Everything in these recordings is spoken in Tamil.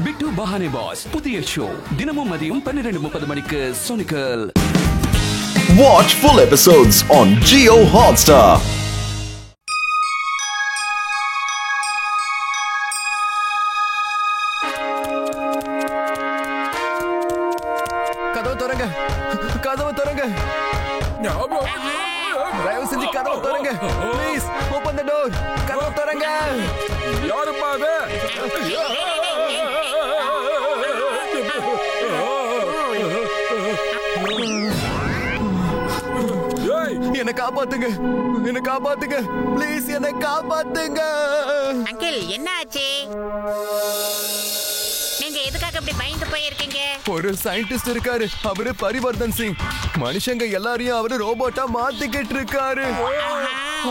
பிட்டு பஹானே பாஸ் புதிய ஷோ தினமும் மதியம் 12:30 மணிக்கு சோனிக்கல். Watch full episodes on Jio Hotstar. கதவு திறங்க, கதவு திறங்க. தயவு செஞ்சு கதவு திறங்க. Please open the door. கதவு திறங்க. யாருப்பா அது? என்ன காப்பாத்துங்க, என்ன காப்பாத்துங்க, ப்ளீஸ் என்ன காப்பாத்துங்க. அங்கிள் என்ன ஆச்சு? நீங்க எதுக்காக அப்படி பயந்து போயிருக்கீங்க? ஒரு சயின்டிஸ்ட் இருக்காரு, அவரு பரிவர்தன் சிங். மனுஷங்க எல்லாரையும் அவரு ரோபோட்டா மாத்திக்கிட்டு இருக்காரு.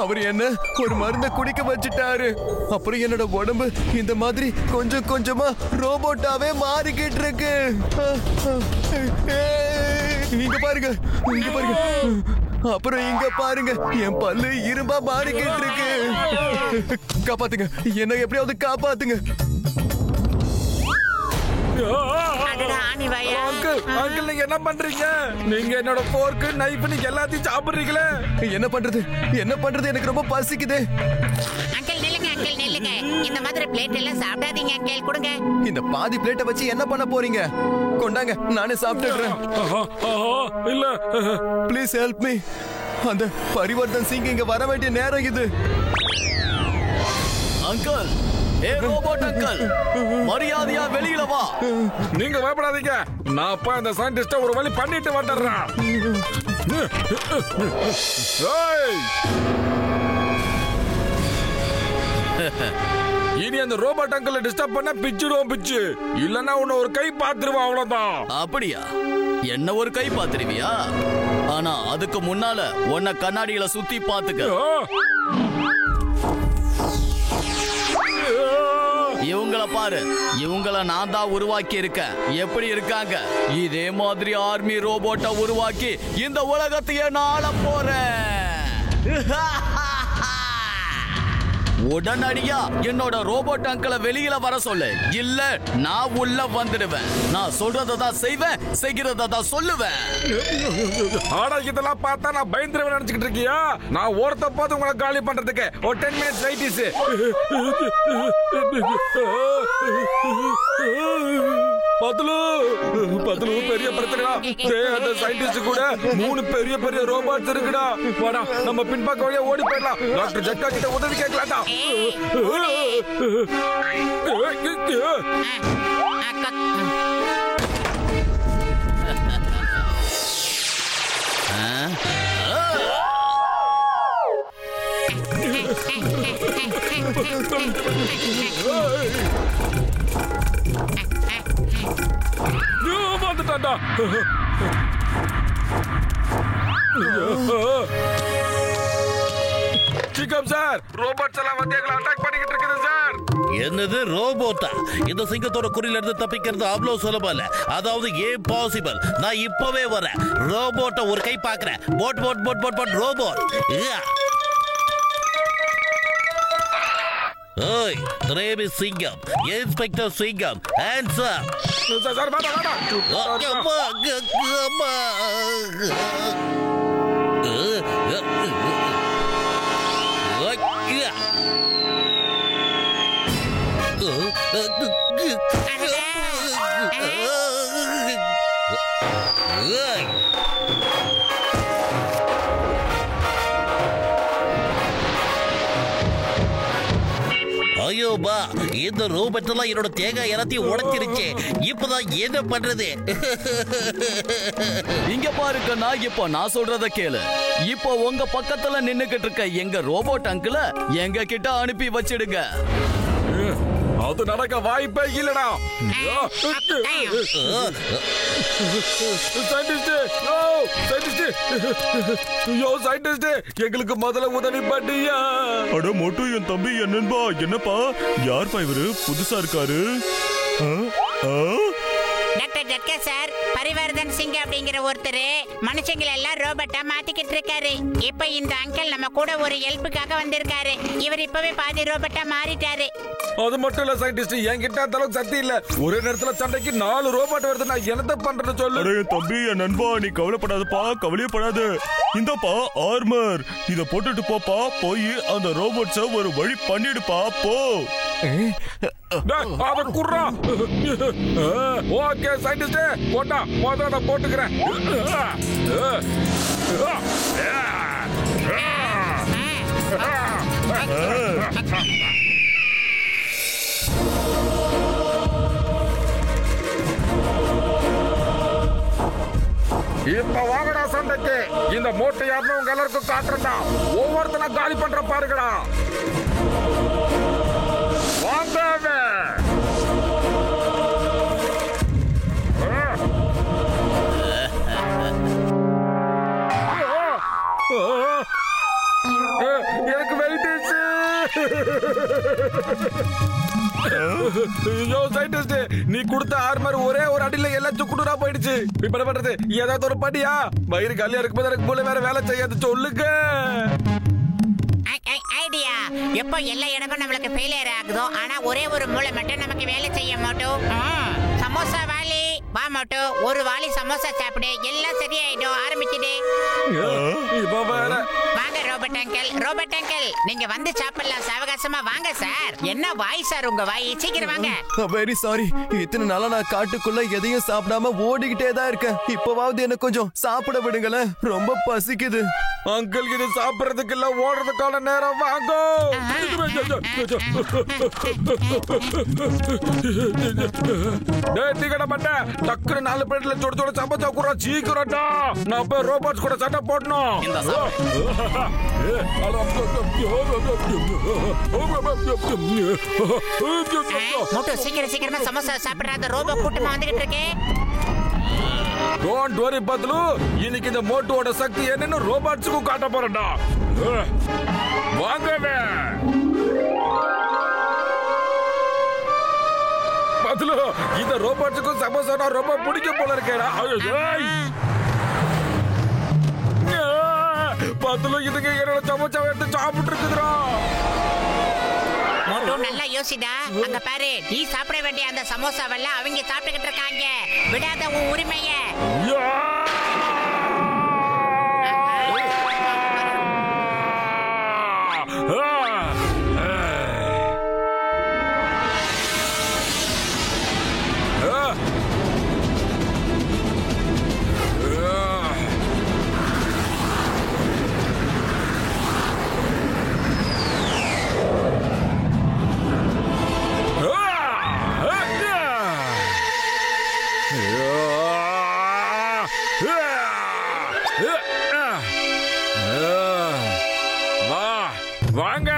அவர் என்ன ஒரு மருந்த குடிக்க வச்சுட்டாரு. அப்புறம் என்னோட உடம்பு இந்த மாதிரி கொஞ்சம் கொஞ்சமா ரோபோட்டாவே மாறிக்கிட்டு இருக்கு. இங்க பாருங்க, இங்க பாருங்க. அப்புறம் இங்க பாருங்க, என் பல்லு இரும்பா மாறிக்கிட்டு இருக்கு. காப்பாத்துங்க, என்ன எப்படியாவது காப்பாத்துங்க. அங்கிள் நீங்க என்ன பண்றீங்க? நீங்க என்னோட போர்க்கு நைஃப் நீங்க எல்லாத்தையும் சாப்பிடுறீங்களே. என்ன பண்றது, என்ன பண்றது, எனக்கு ரொம்ப பசிக்குது. அங்கிள் நில்லுங்க, அங்கிள் நில்லுங்க. இந்த மாதிரி பிளேட் எல்லாம் சாப்பிடாதீங்க அங்கிள், கொடுங்க. இந்த பாதி பிளேட்டை வச்சு என்ன பண்ண போறீங்க? கொண்டாங்க, நானே சாப்பிட்டுடுறேன். இல்ல ப்ளீஸ் ஹெல்ப் மீ. அந்த பரிவர்தன் சிங் இங்க வர வேண்டிய நேரம் இது. அங்கிள், ஏ ரோபோட் அங்கிள், மரியாதையா வெளியில வா. நீங்க பயப்படாதீங்க, நான் அப்ப அந்த சயின்டிஸ்ட ஒரு வழி பண்ணிட்டு வந்துடுறேன். இனி அந்த ரோபோட் அங்கிளை டிஸ்டர்ப் பண்ண பிச்சுடுவோம் பிச்சு, இல்லன்னா உன்னை ஒரு கை பாத்துருவான், அவ்வளவுதான். அப்படியா? என்ன ஒரு கை பாத்துருவியா? ஆனா அதுக்கு முன்னால உன்னை கண்ணாடியில சுத்தி பாத்துக்க. இவங்கள பாரு, இவங்கள நான் தான் உருவாக்கி இருக்கேன். எப்படி இருக்காங்க? இதே மாதிரி ஆர்மி ரோபோட்டை உருவாக்கி இந்த உலகத்தையே நான் ஆள போறேன். உடனடியா என்னோட ரோபோட் அங்கிளை வெளியில வர சொல்லு, இல்ல நான் உள்ள வந்துடுவேன். நான் சொல்றதை தான் செய்வேன், செய்கிறத தான் சொல்லுவேன். ஆனா இதெல்லாம் பார்த்தா நான் பயந்துருவேன் நினைச்சுக்கிட்டு இருக்கியா? நான் ஒருத்த பார்த்து உங்களை காலி பண்றதுக்கு ஒரு 10 மினிட்ஸ் ரைட்டிஸ். பத்துலு பெரிய பிரச்சனைடா. அந்த சயின்டிஸ்ட் கூட 3 பெரிய பெரிய ரோபோட்ஸ் இருக்குடா. வாடா நம்ம பின்பக்க வழியா ஓடி போயிடலாம். டாக்டர் ஜக்கா கிட்ட உதவி கேட்கலாம்டா. வந்துட்டான்டா. சிக்கம் சார், ரோபோட்ஸ் எல்லாம் வந்து எங்களை அட்டாக் பண்ணிக்கிட்டு இருக்குது சார். என்னது ரோபோட்டா? இந்த சிங்கத்தோட குறியில இருந்து தப்பிக்கிறது அவ்வளவு சுலபம் இல்ல. அதாவது இம்பாசிபிள். நான் இப்பவே வரேன். ரோபோட்டை ஒரு கை பாக்குறேன். Boat boat boat boat boat robot. ஓய், ரேபி சிங்கம், இன்ஸ்பெக்டர் சிங்கம், ஆன்சர். சார் வாடா வாடா. ஐயோபா, இந்த ரோபோட் எல்லாம் என்னோட தேங்காய் எல்லாத்தையும் உடைச்சிருச்சு. இப்பதான் என்ன பண்றது? இங்க பாருங்க, நான் இப்போ நான் சொல்றத கேளு. இப்போ உங்க பக்கத்துல நின்னுகிட்டு இருக்க எங்க ரோபோட் அங்கிள எங்க கிட்ட அனுப்பி வச்சிடுங்க. அது நடக்க வாய்ப்பே இல்லடா. எங்களுக்கு முதல்ல உதவி பண்ணியா? அட மொட்டு, என் தம்பி என்னன்பா? என்னப்பா, யார்ப்பா இவரு? புதுசா இருக்காரு. Doctor okay sir. Parivartan Singh அப்படிங்கிற ஒருத்தர் மனுஷங்களை எல்லாம் ரோபோட்டா மாத்திக்கிட்டு இருக்காரு. இப்ப இந்த அங்கிள் நம்ம கூட ஒரு ஹெல்ப்புக்காக வந்திருக்காரு. இவர் இப்பவே பாதி ரோபோட்டா மாறிட்டாரு. அது மட்டும் இல்ல சயின்டிஸ்ட், என்கிட்ட அந்த அளவுக்கு சக்தி இல்ல. ஒரே நேரத்துல சண்டைக்கு 4 ரோபோட் வருது. நான் என்னத்த பண்றேன்னு சொல்லு. அடே தம்பி, என் நண்பா, நீ கவலைப்படாதப்பா, கவலையப்படாத. இந்தப்பா ஆர்மர், இத போட்டுட்டு போப்பா. போய் அந்த ரோபோட்ஸ ஒரு வழி பண்ணிடுப்பா. போ. அத குர்ரா. ஓகே சயின்டிஸ்ட், போட்டா முதல்ல நான் போட்டுக்கிறேன். இப்ப வாங்கடா சண்டைக்கு. இந்த மூட்டை யாருன்னு உங்க எல்லாருக்கும் காட்டுறா. ஒவ்வொருத்தனா காலி பண்ற பாருங்கடா. வாங்க. எனக்கு வெயிட்டேஜ். நீ கொடுத்த ஆர்மர் ஒரே ஒரு அடியில எல்லாம் சுக்குடா போயிடுச்சு. இப்ப என்ன பண்றது? ஏதாவது ஒரு படியா? வயிறு காலியா இருக்கும்போது எனக்கு மூளை வேற வேலை செய்யாது. சொல்லுங்க. ஐடியா. எப்போ எல்லா இடமும் நம்மளுக்கு ஃபெயிலியர் ஆகுதோ, ஆனா ஒரே ஒரு மூளை மட்டும் நமக்கு வேலை செய்ய மாட்டோம். சமோசா வாலி வா மோட்டோ, ஒரு வாலி சமோசா சாப்பிடு, எல்லாம் சரியாயிடும். ஆரம்பிக்குது. வாங்க ரோபோட் அங்கிள். ரோபோட் அங்கிள், நீங்க வந்து சாப்பிடலாம். சாவகாசமா வாங்க சார். என்ன வாய் சார் உங்க வாய்? சீக்கிரம் வாங்க. Very sorry. இத்தனை நாளா நான் காட்டுக்குள்ள எதையும் சாப்பிடாம ஓடிக்கிட்டே தான் இருக்கேன். இப்பவாவது என்ன கொஞ்சம் சாப்பிட விடுங்களேன். ரொம்ப பசிக்குது. அங்கிள், இது சாப்பிடுறதுக்கு இல்ல, ஓடுறதுக்கான நேரம். வாங்க. டக்குனு 4 பிளேட்ல சுட சுட சமைச்சா கூட சீக்கிரம்டா. நான் போய் ரோபோட்ஸ் கூட சண்டை போடணும். மோட்டோ சீக்கிரமா சமோசா சாப்பிடுற ரோபோ கூட்டமா வந்துகிட்டு இருக்கே. டோன்ட் வரி பத்லு, இன்னைக்கு இந்த மோட்டோட சக்தி என்னன்னு ரோபோட்ஸ்க்கு காட்ட போறேன்டா. வாங்கவே பத்லு, இந்த ரோபோட்ஸ்க்கு சமோசானா ரொம்ப பிடிக்க போல இருக்கேடா. பத்லு, இதுக்கு என்னோட சமோசா எடுத்து சாப்பிட்டு இருக்குதுடா. மோட்டோ நல்லா யோசிடா. அங்க பாரு, நீ சாப்பிட வேண்டிய அந்த சமோசாவெல்லாம் அவங்க சாப்பிட்டுக்கிட்டு இருக்காங்க. விடாத உன் உரிமைய. வாங்க.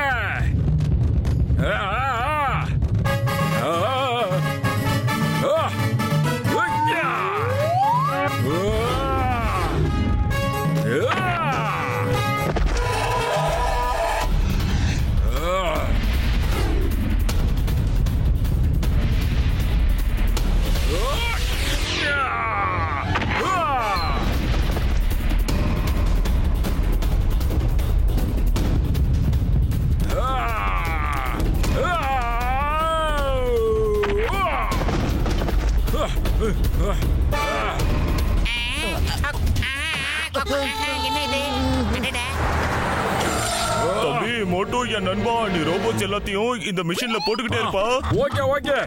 தம்பி மோட்டோ, என் நண்பா, நீ ரோபோட்ஸ் எல்லாத்தையும் இந்த மிஷின்ல போட்டுக்கிட்டே இருப்பா. ஓகே ஓகே,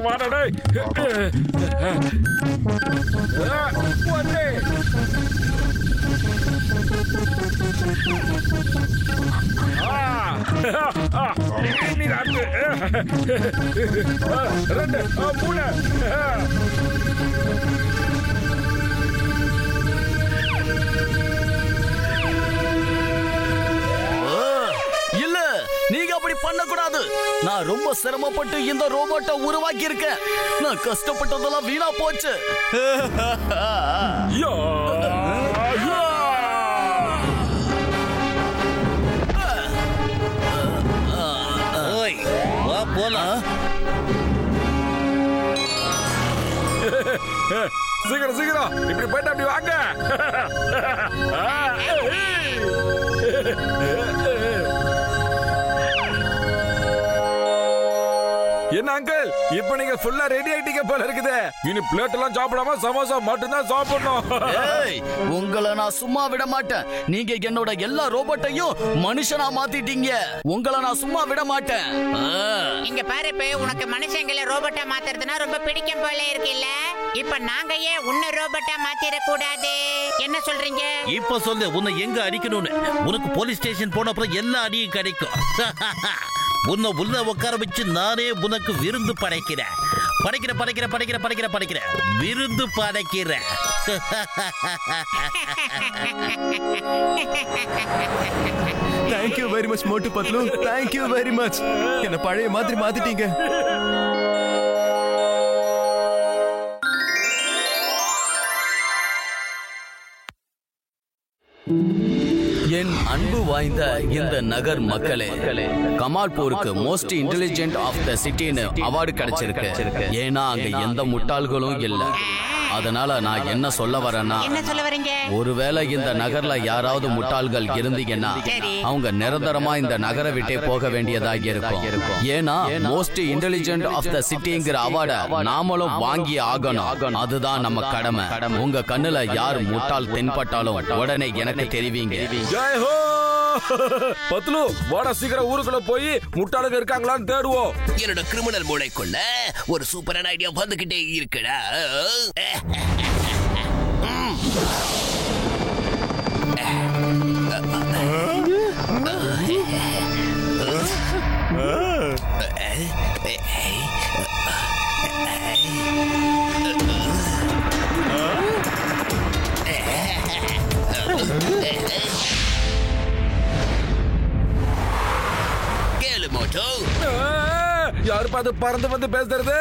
வாடா. இல்ல, நீங்க அப்படி பண்ணக்கூடாது. நான் ரொம்ப சிரமப்பட்டு இந்த ரோபோட்டை உருவாக்கி இருக்கேன். நான் கஷ்டப்பட்டதெல்லாம் வீணா போச்சு. வா போலாம். சீக்கிரம் சீக்கிரம் இப்படி போயிட்டு அப்படி வாங்க. என்ன அங்கிள், இப்ப நீங்க ஃபுல்லா ரெடி ஆயிட்டீங்க போல இருக்குது. இனி பிளேட் எல்லாம் சாப்பிடாம சமோசா மட்டும் தான் சாப்பிடணும். உங்களை நான் சும்மா விட மாட்டேன். நீங்க என்னோட எல்லா ரோபோட்டையும் மனுஷனா மாத்திட்டீங்க. உங்களை நான் சும்மா விட மாட்டேன். இங்க பாரு, உனக்கு மனுஷங்களை ரோபோட்டா மாத்துறதுன்னா ரொம்ப பிடிக்கும் போல இருக்குல்ல. இப்ப நாங்க ஏன் உன்ன ரோபோட்டா மாத்திர கூடாது? என்ன சொல்றீங்க? இப்ப சொல்லு, உன்னை எங்க அடிக்கணும்னு. உனக்கு போலீஸ் ஸ்டேஷன் போன அப்புறம் எல்லா அடியும் கிடைக்கும். உன்னை உள்ள உட்கார வச்சு நானே உனக்கு விருந்து படைக்கிறேன். விருந்து படைக்கிறேன். தேங்க்யூ வெரி மச் மோட்டு பத்லு, தேங்க்யூ வெரி மச். என்ன பழைய மாதிரி மாத்திட்டீங்க. என் அன்பு வாய்ந்த இந்த நகர் மக்களே, கமால்பூருக்கு மோஸ்ட் இன்டெலிஜென்ட் ஆஃப் த சிட்டின்னு அவார்டு கிடைச்சிருக்கு. ஏன்னா அங்க எந்த முட்டாள்களும் இல்ல. அதனால நான் என்ன சொல்ல வரேன்னா, ஒருவேளை இந்த நகர்ல யாராவது முட்டாள்கள் இருந்தீங்கன்னா அவங்க நிரந்தரமா இந்த நகரை விட்டே போக வேண்டியதாக இருக்கும். ஏன்னா மோஸ்ட் இன்டெலிஜென்ட் ஆஃப் த சிட்டிங்கிற அவார்டை நாமளும் வாங்கி ஆகணும். அதுதான் நம்ம கடமை. உங்க கண்ணுல யார் முட்டாள் தென்பட்டாலும் உடனே எனக்கு தெரிவிங்க. ஜெய் ஹோ பத்லு, வாடா சீக்கிரம் ஊருக்குள்ள போய் முட்டாளுங்க இருக்காங்களான்னு தேடுவோம். என்னோட கிரிமினல் மூளைக்குள்ள ஒரு சூப்பரான ஐடியா வந்துகிட்டே இருக்குடா. கேளு மோட்டோ. யாரு பாத்து பறந்து வந்து பேசுறது?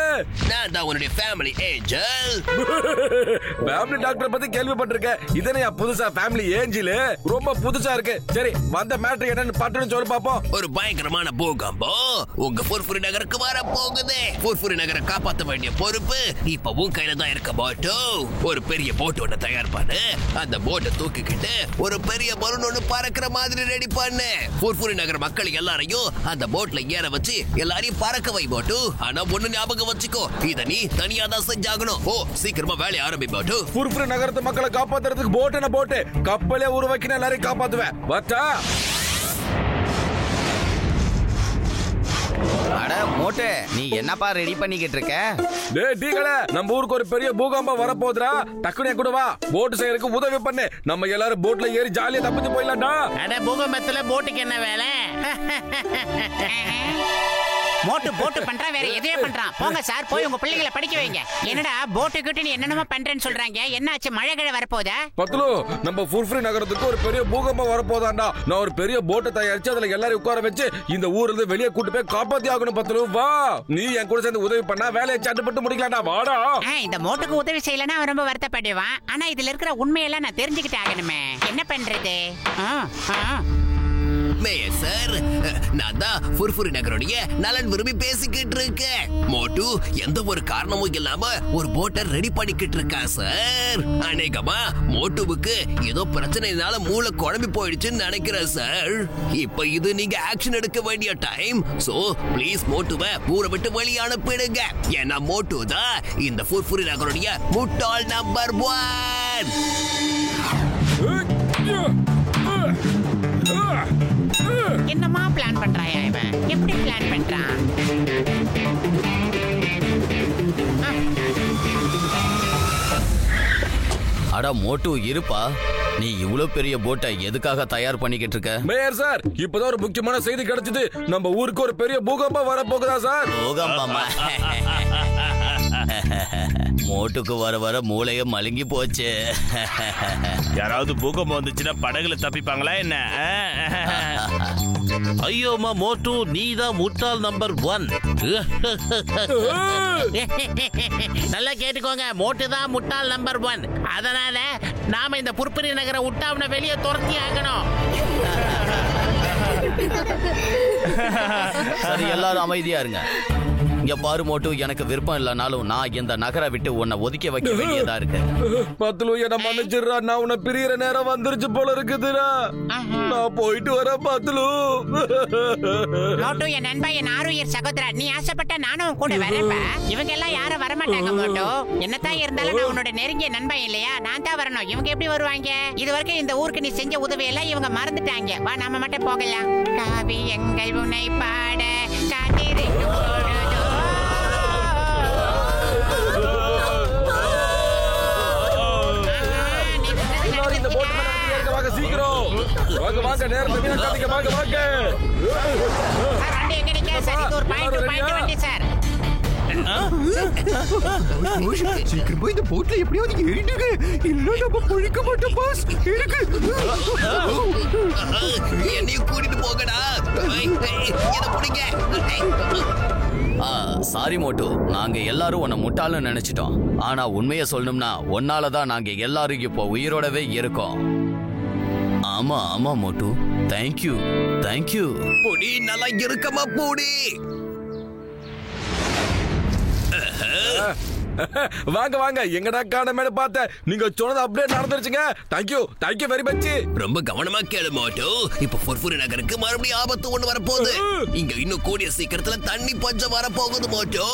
நான் தான் உன்னுடைய ஃபேமிலி ஏஞ்சல். ஃபேமிலி டாக்டர் பத்தி கேள்விப்பட்டிருக்கேன். இதனையா புதுசா ஃபேமிலி ஏஞ்சல்? ரொம்ப புதுசா இருக்கு. சரி, வந்த மேட்டர் என்னன்னு பட்டுன்னு சொல்லி பாப்போம். ஒரு பயங்கரமான பூகம்பம் உங்க ஃபுர்ஃபுரி நகருக்கு வர போகுது. ஃபுர்ஃபுரி நகரை காப்பாற்ற வேண்டிய பொறுப்பு இப்ப உன் கையில தான் இருக்க போட்டோ. ஒரு பெரிய போட் ஒண்ணு தயார் பண்ணு. அந்த போட்டை தூக்கிக்கிட்டு ஒரு பெரிய பலூன் ஒண்ணு பறக்கிற மாதிரி ரெடி பண்ணு. ஃபுர்ஃபுரி நகர் மக்கள் எல்லாரையும் அந்த போட்ல ஏற வச்சு எல்லாரையும் பறக்க வை போட்டு. ஆனா ஒண்ணு ஞாபகம் வச்சுக்கோ, இத நீ தனியா தான் செஞ்சாகணும். ஓ, சீக்கிரமா வேலைய ஆரம்பி போட்டு. ஃபுர்ஃபுரி நகரத்து மக்களை காப்பாத்துறதுக்கு போட்டு கப்பலே உருவாக்கின எல்லாரையும் காப்பாத்துவேன். வட்டா அட மோட்டே, நீ என்னப்பா ரெடி பண்ணிக்கிட்டு இருக்க? டேய் டீகளே, நம்ம ஊருக்கு ஒரு பெரிய பூகம்பம் வரப்போகுதுடா. டக்குனே கூட வா, போட் செய்யறதுக்கு உதவி பண்ணு. நம்ம எல்லாரும் போட்ல ஏறி ஜாலியா தப்பிச்சு போயிடலாம்டா. அட பூகம்பத்துல போட்டுக்கு என்ன வேலை? போட்டு பண்றான், வேற எதையே பண்றான். போங்க சார், போய் உங்க பிள்ளைகளை படிக்க வைங்க. என்னடா போட்டு கிட்ட நீ என்னென்னமோ பண்றேன்னு சொல்றாங்க. என்னாச்சு, மழை கிழ வரப்போதா? பத்லு, நம்ம ஃபுர்ஃபுரி நகரத்துக்கு ஒரு பெரிய பூகம்பம் வரப்போதாண்டா. நான் ஒரு பெரிய போட்டை தயாரிச்சு அதுல எல்லாரும் உட்கார வச்சு இந்த ஊர்ல இருந்து வெளியே கூட்டு போய் காப்பாத்தி ஆகணும். பத்லு வா, நீ என் கூட சேர்ந்து உதவி பண்ணா வேலையை சட்டுப்பட்டு முடிக்கலாம்டா. வாடா. இந்த மோட்டுக்கு உதவி செய்யலன்னா அவன் ரொம்ப வருத்தப்படுவான். ஆனா இதுல இருக்கிற உண்மையெல்லாம் நான் தெரிஞ்சுக்கிட்டு ஆகணுமே. என்ன பண்றது? மேயர் சார், நான் தான் ஃபுர்ஃபுரி நகருடைய நலன் விரும்பி பேசிக்கிட்டு இருக்கேன். மோட்டு எந்த ஒரு காரணமும் இல்லாம ஒரு போட்டை ரெடி பண்ணிக்கிட்டு இருக்கா சார். அநேகமா மோட்டுவுக்கு ஏதோ பிரச்சனைனால மூளை குழம்பி போயிடுச்சுன்னு நினைக்கிறேன் சார். இப்ப இது நீங்க ஆக்ஷன் எடுக்க வேண்டிய டைம். சோ ப்ளீஸ் மோட்டுவை ஊரை விட்டு வெளியே அனுப்பிடுங்க. ஏன்னா மோட்டு தான் இந்த ஃபுர்ஃபுரி நகருடைய முட்டாள் நம்பர் 1. என்னமா பிளான் பண்றாயா இவன்? எப்படி பிளான் பண்றான்? அட மோட்டு இருப்பா, நீ இவ்வளவு பெரிய போட்டை எதுக்காக தயார் பண்ணிக்கிட்டு இருக்க? மேயர் சார், இப்பதான் ஒரு முக்கியமான செய்தி கிடைச்சது. நம்ம ஊருக்கு ஒரு பெரிய பூகம்பம் வரப்போகுதா சார்? பூகம்பமா? மோட்டுக்கு வர வர மூளைய மழுங்கி போச்சு. யாராவது பூகம்பம் வந்துச்சுன்னா படகுல தப்பிப்பாங்களா என்ன? ஐயோமா மோட்டு, நீதான் முட்டாள் நம்பர் 1. நல்லா கேட்டுக்கோங்க, மோட்டு தான் முட்டாள் நம்பர் 1. அதனால நாம இந்த புர்புரி நகரை விட்டு அவனை வெளியே துரத்தி ஆகணும். சரி, எல்லாரும் அமைதியா இருங்க. இங்க பாரு மோட்டு, எனக்கு விருப்பம் இல்லைனாலும் நான் இந்த நகரை விட்டு உன்னை ஒதுக்கி வைக்க வேண்டியதா இருக்கு. பத்லு என்ன மன்னிச்சிடுறா, நான் உன்னை பிரியற நேரம் வந்துருச்சு போல இருக்குதுடா. நான் போயிட்டு வரேன் பத்லு. மோட்டு என் நண்பா, என் ஆறுயிர் சகோதரா, நீ ஆசைப்பட்ட நானும் கூட வரேன்பா. இவங்க எல்லாம் யாரும் வரமாட்டாங்க மோட்டு. என்னத்தான் இருந்தாலும் நான் உன்னோட நெருங்கிய நண்பன் இல்லையா, நான் தான் வரணும். இவங்க எப்படி வருவாங்க? இது வரைக்கும் இந்த ஊருக்கு நீ செஞ்ச உதவி எல்லாம் இவங்க மறந்துட்டாங்க. வா நாம மட்டும் போகலாம். காவியங்கள் உன்னை பாட காத்திருக்கும் பொழுதோ. இந்த போட் வாங்க சீக்கிரம் வாங்க வாங்க, நேரத்தை வீணாக்காதீங்க. வாங்க வாங்க சார், வண்டி எங்க நிக்க? சார், இது ஒரு பாயிண்ட் வண்டி சார். சீக்கிரமா இந்த போட்ல எப்படியாவது ஏறிடுங்க, இல்ல நம்ம பொழிக்க மாட்டோம் பாஸ். என்னையும் கூட்டிட்டு போகடா. என்ன பிடிங்க. சாரி மோட்டு, நாங்க எல்லாரும் உன்னை முட்டாள்னு நினைச்சிட்டோம். ஆனா உண்மையை சொல்லணும்னா உன்னாலதான் நாங்க எல்லாரும் இப்போ உயிரோடவே இருக்கோம். ஆமா ஆமா மோட்டு, தேங்க்யூ தேங்க்யூ. பொடி நல்லா இருக்கமா பொடி. வாங்க வாங்க, எங்கடா காணமேனு பார்த்தேன். நீங்க சொன்னது அப்படியே நடந்துருச்சுங்க. Thank you thank you very much. ரொம்ப கவனமா கேளு மோட்டு. இப்ப ஃபுர்ஃபுரி நகருக்கு மறுபடியும் ஆபத்து ஒண்ணு வரப்போகுது. இங்க இன்னும் கூடிய சீக்கிரத்துல தண்ணி பஞ்சம் வரப்போகுது மோட்டு.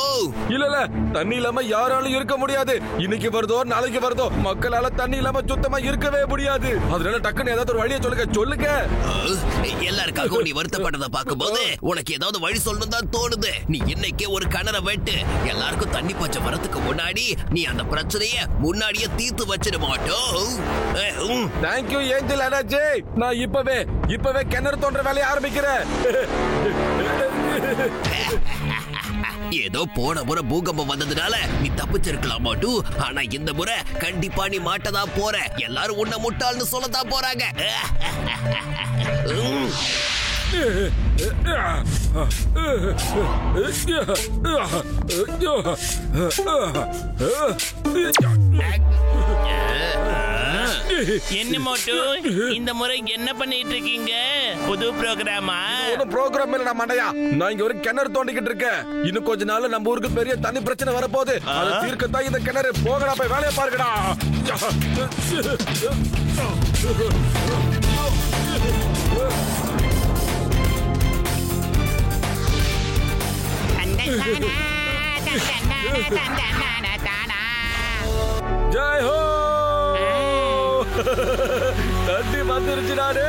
இல்ல இல்ல, தண்ணி இல்லாம யாராலும் இருக்க முடியாது. இன்னைக்கு வருதோ நாளைக்கு வருதோ, மக்களால தண்ணி இல்லாம சுத்தமா இருக்கவே முடியாது. அதனால டக்குன்னு ஏதாவது ஒரு வழியை சொல்லுங்க சொல்லுங்க. எல்லாருக்காகவும் நீ வருத்தப்பட்டதை பார்க்கும்போது உனக்கு ஏதாவது வழி சொல்லணும் தான் தோணுது. நீ இன்னைக்கே ஒரு கிணற வெட்டு. எல்லாருக்கும் தண்ணி பஞ்சம் வரதுக்கு முன்னாடி நீ அந்த பிரச்சனையை முன்னாடியே தீர்த்து வச்சிட மாட்டோம். Thank you angel energy. நான் இப்பவே கிணறு தோன்ற வேலையை ஆரம்பிக்கிறேன். ஏதோ போன முறை பூகம்பம் வந்ததுனால நீ தப்பிச்சிருக்கலாம் மாட்டு. ஆனா இந்த முறை கண்டிப்பா நீ மாட்டதான் போற. எல்லாரும் உன்னை முட்டாள்னு சொல்லத்தான் போறாங்க. என்ன மோட்டு, இந்த முறை என்ன பண்ணிட்டு இருக்கீங்க? புது ப்ரோக்ராமா? ப்ரோக்ராம் இல்ல மண்டையா, நான் இங்க ஒரு கிணறு தோண்டிக்கிட்டு இருக்கேன். இன்னும் கொஞ்ச நாள் நம்ம ஊருக்கு பெரிய தண்ணி பிரச்சனை வரப்போகுது. அதை தீர்க்கத்தான் இந்த கிணறு. போகடா போய் வேலையை பாருங்கடா. ஜெய் ஹோ, தண்ணி வந்துருச்சு நானே.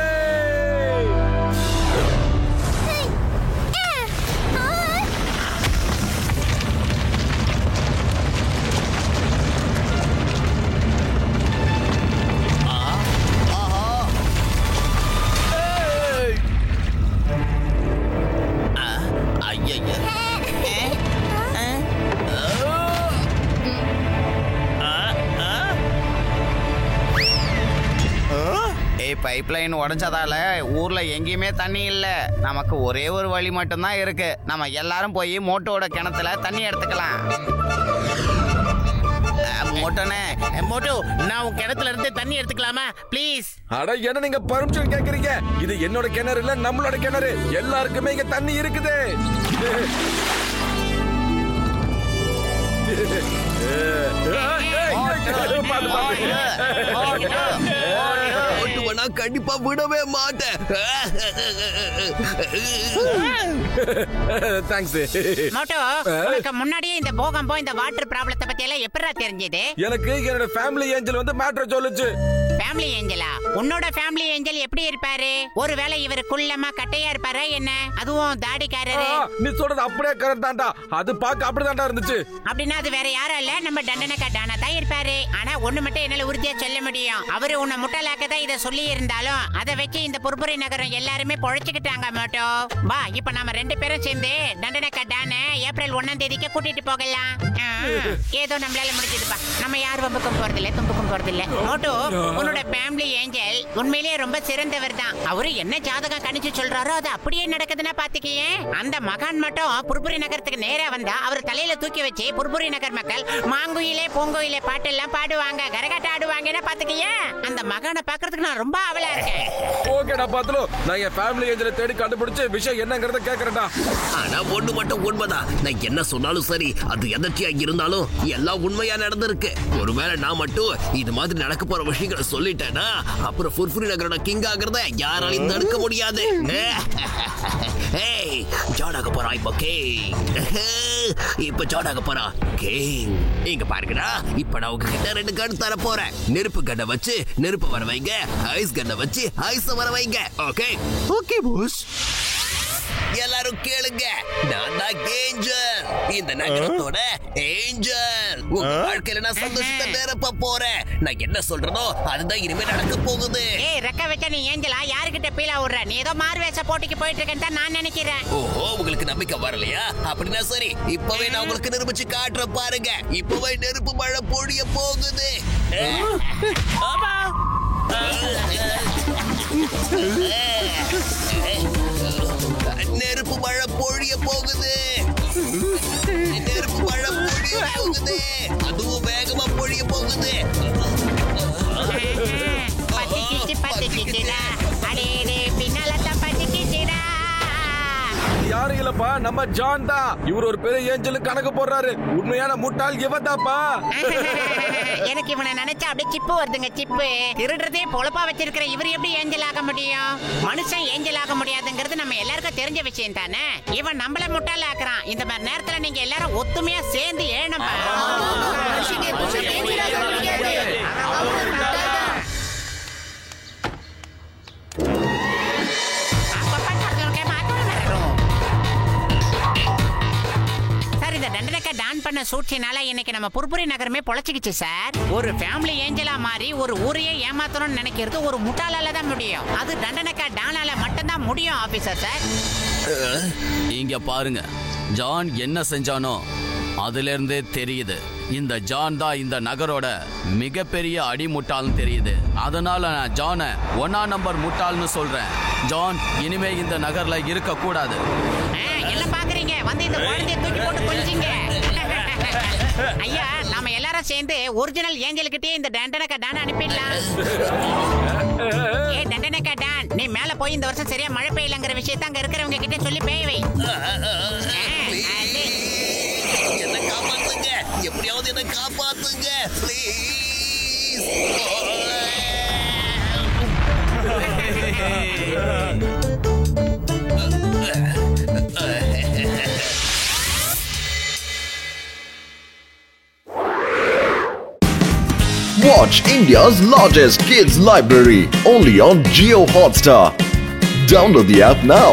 பைப்லைன் உடைஞ்சதால ஊர்ல எங்கேயுமே தண்ணி இல்ல. நமக்கு ஒரே ஒரு வழி மட்டும்தான் இருக்கு. நம்ம எல்லாரும் போய் மோட்டோட கிணத்துல தண்ணி எடுத்துக்கலாம். மோட்டோனே, மோட்டோ, நான் உன் கிணத்துல இருந்து தண்ணி எடுத்துக்கலாமா ப்ளீஸ்? அட என்ன நீங்க பர்மிஷன் கேக்குறீங்க? இது என்னோட கிணறு இல்ல, நம்மளோட கிணறு. எல்லாருக்குமே இங்க தண்ணி இருக்குது. கண்டிப்பா விடவே மாட்டேன். முன்னாடியே இந்த பூகம்பம், இந்த வாட்டர் ப்ராப்ளத்தை பத்தி எல்லாம் எப்படிடா தெரிஞ்சது? எனக்கு என்னோட ஃபேமிலி ஏஞ்சல் வந்து மேட்டர் சொல்லுச்சு. Family Angela? உன்னோட ஃபேமிலி ஏஞ்சல் எப்படி இருப்பாரு? ஒருவேளை இவரு குள்ளமா கட்டையா இருப்பாரா என்ன? அதுவும் தாடிக்காரரு. நீ சொல்றது அப்படியே கரெக்ட் தான்டா. அது பார்க்க அப்படிதான்டா இருந்துச்சு. அப்படின்னா அது வேற யாரும் இல்ல, நம்ம தண்டனைக்கா டானா தான் இருப்பாரு. ஆனா ஒண்ணு மட்டும் என்னால உறுதியா சொல்ல முடியும். அவரு உன்னை முட்டலாக்க தான் இதை சொல்லி இருந்தாலும் அதை வச்சு இந்த புர்புரி நகரம் எல்லாருமே பொழைச்சுக்கிட்டாங்க மாட்டோ. வா, இப்ப நாம 2 பேரும் சேர்ந்து தண்டனைக்கா டான ஏப்ரல் 1ஆம் தேதிக்கு கூட்டிட்டு போகலாம். ஏதோ நம்மளால முடிஞ்சதுப்பா. நம்ம யார் வம்புக்கும் போறதில்ல, தும்புக்கும் போறதில்ல. மோட்டோ, உன்னோட என்னோட ஃபேமிலி ஏஞ்சல் உண்மையிலேயே ரொம்ப சிறந்தவர் தான். அவரு என்ன ஜாதகம் கணிச்சு சொல்றாரோ அது அப்படியே நடக்குதுன்னா பாத்துக்கியே. அந்த மகான் மட்டும் புர்புரி நகரத்துக்கு நேரா வந்தா அவர் தலையில தூக்கி வச்சு புர்புரி நகர் மக்கள் மாங்குயிலே பூங்குயிலே பாட்டு எல்லாம் பாடுவாங்க, கரகாட்டம் ஆடுவாங்கன்னா பாத்துக்கியே. அந்த மகானை பாக்குறதுக்கு நான் ரொம்ப ஆவலா இருக்கேன். ஓகேடா பாத்துலோ, நான் என் ஃபேமிலி ஏஞ்சலை தேடி கண்டுபிடிச்சு விஷயம் என்னங்கறத கேக்குறேன்டா. ஆனா ஒண்ணு மட்டும் உண்மைதான், நான் என்ன சொன்னாலும் சரி அது எதர்ச்சியா இருந்தாலும் எல்லாம் உண்மையா நடந்திருக்கு. ஒருவேளை நான் மட்டும் இது மாதிரி நடக்க போற விஷயங்களை சொல்லிட்டேன்னா அப்புறம் ஃபுர்ஃபுரி நகரோட கிங் ஆகிறத யாராலையும் தடுக்க முடியாது. ஏய், ஜாடாக போறா இப்போ கிங். இப்ப ஜாடாக போறா கிங். இங்க பாருங்கடா, இப்ப நான் உங்ககிட்ட 2 கன் தர போறேன். நெருப்பு கண்ணை வச்சு நெருப்பு வர வைங்க, ஐஸ் கண்ணை வச்சு ஐஸ் வர வைங்க. Okay Okay, boss. எல்லாரும் கேளுங்க, நான் தான் ஏஞ்சல், இந்த நகரத்தோட ஏஞ்சல். உங்க வாழ்க்கையில நான் சந்தோஷத்தை நிரப்ப போறேன். நான் என்ன சொல்றதோ அதுதான் இனிமே நடக்க போகுது. ஏய், ரெக்க வச்ச நீ ஏஞ்சலா யாருக்கிட்ட பீலா விடுற? நீ ஏதோ மார்வேஷ போட்டிக்கு போயிட்டு இருக்கேன்னு தான் நான் நினைக்கிறேன். ஓஹோ, உங்களுக்கு நம்பிக்கை வரலையா? அப்படின்னா சரி, இப்பவே நான் உங்களுக்கு நிரூபிச்சு காட்டுறேன் பாருங்க. இப்பவே நெருப்பு மழை பொழிய போகுது. நெருப்பு மழை பொழிய போகுது. நெருப்பு மழை பொழிய போகுது. அதுவும் வேகமா பொழிய போகுது. யாரு இல்லப்பா, நம்ம ஜான் தான். இவர் ஒரு பெரிய ஏஞ்சலுக்கு கணக்கு போடுறாரு. உண்மையான முட்டாள் இவன் தான்ப்பா. எனக்கு இவனை நினைச்சா அப்படியே சிப்பு வருதுங்க. சிப்பு திருடுறதே பொழப்பா வச்சிருக்கிற இவர் எப்படி ஏஞ்சல் ஆக முடியும்? மனுஷன் ஏஞ்சல் ஆக முடியாதுங்கிறது நம்ம எல்லாருக்கும் தெரிஞ்ச விஷயம் தானே. இவன் நம்மள முட்டாள் ஆக்குறான். இந்த மாதிரி நேரத்துல நீங்க எல்லாரும் ஒத்துமையா சேர்ந்து ஏனப்பா. டான் பண்ண சூழ்ச்சினால இன்னைக்கு நம்ம புர்புரி நகரமே பொழைச்சிக்கிச்சு சார். ஒரு ஃபேமிலி ஏஞ்சலா மாறி ஒரு ஊரையே ஏமாத்தணும்னு நினைக்கிறது ஒரு முட்டாளால தான் முடியும். அது தண்டனைக்கா டானால மட்டும்தான் முடியும் ஆபீசர் சார். இங்க பாருங்க, ஜான் என்ன செஞ்சானோ அதுல இருந்தே தெரியுது இந்த ஜான் தான் இந்த நகரோட மிகப்பெரிய அடிமுட்டாள்னு தெரியுது. அதனால நான் ஜானை 1ஆம் நம்பர் முட்டாள்னு சொல்றேன். ஜான் இனிமே இந்த நகர்ல இருக்க கூடாது. என்ன பாக்குறீங்க? வந்து இந்த குழந்தையை தூக்கி போட்டு கொஞ்சிங்க. ஐயா, நாம எல்லாரும் சேர்ந்து ஒரிஜினல் ஏஞ்சல்கிட்டே இந்த டண்டனக்கா டான் அனுப்பிடலாம். ஏ டண்டனக்கா டான், நீ மேல போய் இந்த வருஷம் சரியா மழை பெய்யலங்கிற விஷயத்தை அங்க இருக்கிறவங்க கிட்ட சொல்லி பெய்ய வை. என்ன காப்பாத்துங்க, எப்படியாவது என்ன காப்பாத்துங்க please. Watch India's largest kids library only on Jio Hotstar. Download the app now.